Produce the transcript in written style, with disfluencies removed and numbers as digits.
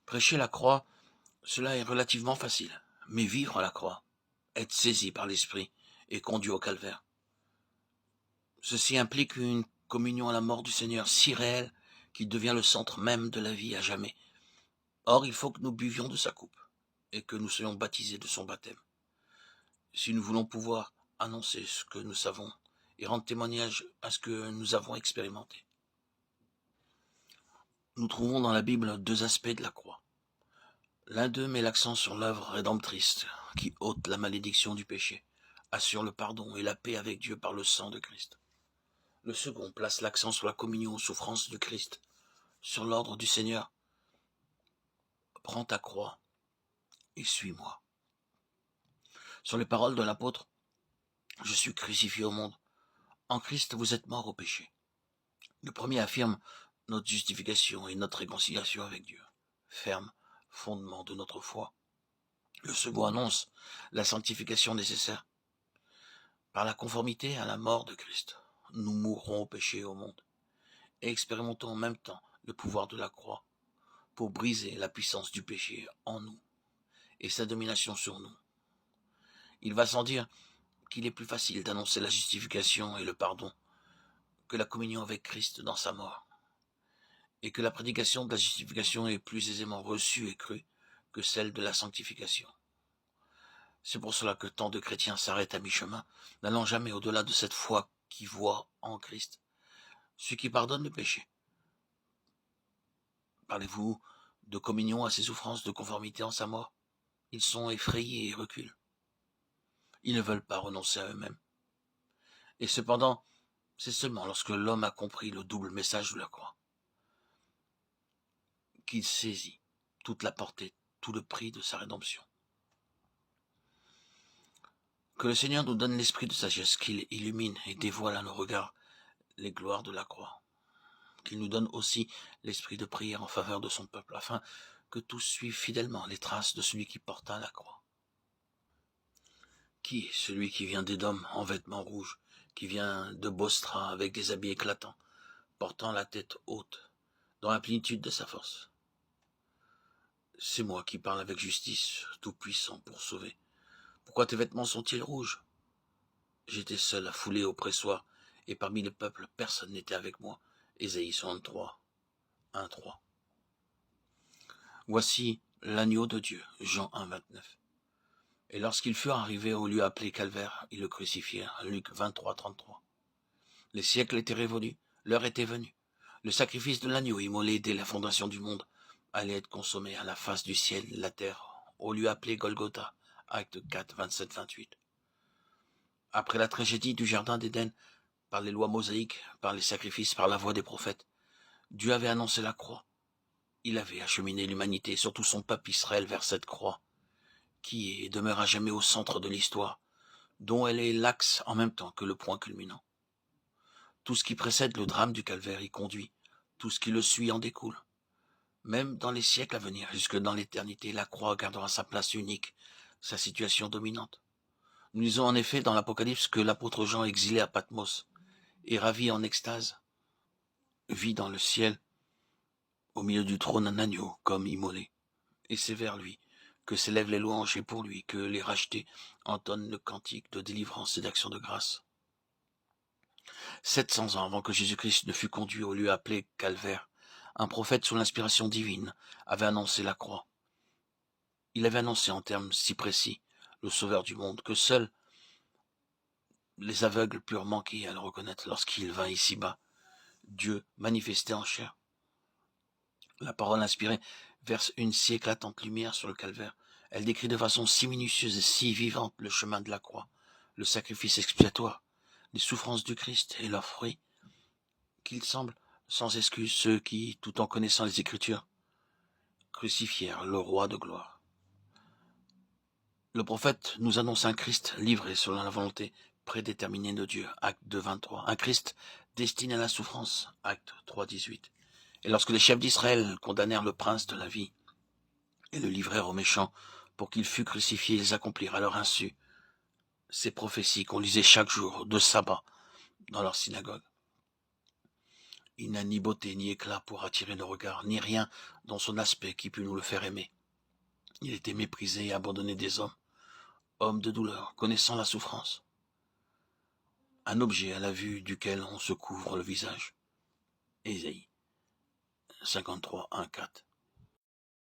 Prêcher la croix, cela est relativement facile, mais vivre la croix, être saisi par l'Esprit et conduit au calvaire. Ceci implique une communion à la mort du Seigneur si réelle qu'il devient le centre même de la vie à jamais. Or, il faut que nous buvions de sa coupe et que nous soyons baptisés de son baptême. Si nous voulons pouvoir annoncer ce que nous savons et rendre témoignage à ce que nous avons expérimenté. Nous trouvons dans la Bible deux aspects de la croix. L'un d'eux met l'accent sur l'œuvre rédemptrice qui ôte la malédiction du péché, assure le pardon et la paix avec Dieu par le sang de Christ. Le second place l'accent sur la communion aux souffrances du Christ, sur l'ordre du Seigneur. Prends ta croix et suis-moi. Sur les paroles de l'apôtre, je suis crucifié au monde. En Christ, vous êtes mort au péché. Le premier affirme notre justification et notre réconciliation avec Dieu, ferme fondement de notre foi. Le second annonce la sanctification nécessaire. Par la conformité à la mort de Christ, nous mourrons au péché et au monde, et expérimentons en même temps le pouvoir de la croix pour briser la puissance du péché en nous et sa domination sur nous. Il va sans dire qu'il est plus facile d'annoncer la justification et le pardon que la communion avec Christ dans sa mort, et que la prédication de la justification est plus aisément reçue et crue que celle de la sanctification. C'est pour cela que tant de chrétiens s'arrêtent à mi-chemin, n'allant jamais au-delà de cette foi qui voit en Christ, celui qui pardonne le péché. Parlez-vous de communion à ses souffrances, de conformité en sa mort? Ils sont effrayés et reculent. Ils ne veulent pas renoncer à eux-mêmes. Et cependant, c'est seulement lorsque l'homme a compris le double message de la croix qu'il saisit toute la portée, tout le prix de sa rédemption. Que le Seigneur nous donne l'esprit de sagesse, qu'il illumine et dévoile à nos regards les gloires de la croix. Qu'il nous donne aussi l'esprit de prière en faveur de son peuple, afin que tous suivent fidèlement les traces de celui qui porta la croix. Qui est celui qui vient d'Édom en vêtements rouges, qui vient de Bostra avec des habits éclatants, portant la tête haute, dans la plénitude de sa force? C'est moi qui parle avec justice, tout-puissant pour sauver. Pourquoi tes vêtements sont-ils rouges? J'étais seul à fouler au pressoir, et parmi le peuple, personne n'était avec moi. Ésaïe 63, 1-3. Voici l'agneau de Dieu, Jean 1, 29. Et lorsqu'ils furent arrivés au lieu appelé Calvaire, ils le crucifièrent, Luc 23, 33. Les siècles étaient révolus, l'heure était venue. Le sacrifice de l'agneau immolé dès la fondation du monde allait être consommé à la face du ciel et de la terre, au lieu appelé Golgotha, Acte 4, 27, 28. Après la tragédie du jardin d'Éden, par les lois mosaïques, par les sacrifices, par la voix des prophètes, Dieu avait annoncé la croix. Il avait acheminé l'humanité, surtout son peuple Israël, vers cette croix, qui est et demeure à jamais au centre de l'histoire, dont elle est l'axe en même temps que le point culminant. Tout ce qui précède le drame du calvaire y conduit, tout ce qui le suit en découle. Même dans les siècles à venir, jusque dans l'éternité, la croix gardera sa place unique, sa situation dominante. Nous lisons en effet dans l'Apocalypse que l'apôtre Jean, exilé à Patmos, et ravi en extase, vit dans le ciel, au milieu du trône, un agneau comme immolé. Et c'est vers lui que s'élèvent les louanges et pour lui que les rachetés entonnent le cantique de délivrance et d'action de grâce. 700 ans avant que Jésus-Christ ne fût conduit au lieu appelé Calvaire, un prophète sous l'inspiration divine avait annoncé la croix. Il avait annoncé en termes si précis le Sauveur du monde que seuls les aveugles purent manquer à le reconnaître lorsqu'il vint ici-bas, Dieu manifesté en chair. La parole inspirée verse une si éclatante lumière sur le calvaire. Elle décrit de façon si minutieuse et si vivante le chemin de la croix, le sacrifice expiatoire, les souffrances du Christ et leurs fruits, qu'il semble sans excuse ceux qui, tout en connaissant les Écritures, crucifièrent le roi de gloire. Le prophète nous annonce un Christ livré selon la volonté prédéterminée de Dieu, Acte 2, 23. Un Christ destiné à la souffrance, Acte 3, 18. Et lorsque les chefs d'Israël condamnèrent le prince de la vie et le livrèrent aux méchants pour qu'il fût crucifié, ils accomplirent à leur insu ces prophéties qu'on lisait chaque jour de sabbat dans leur synagogue. Il n'a ni beauté ni éclat pour attirer nos regards, ni rien dans son aspect qui pût nous le faire aimer. Il était méprisé et abandonné des hommes, homme de douleur, connaissant la souffrance. Un objet à la vue duquel on se couvre le visage. Ésaïe 53, 1, 4.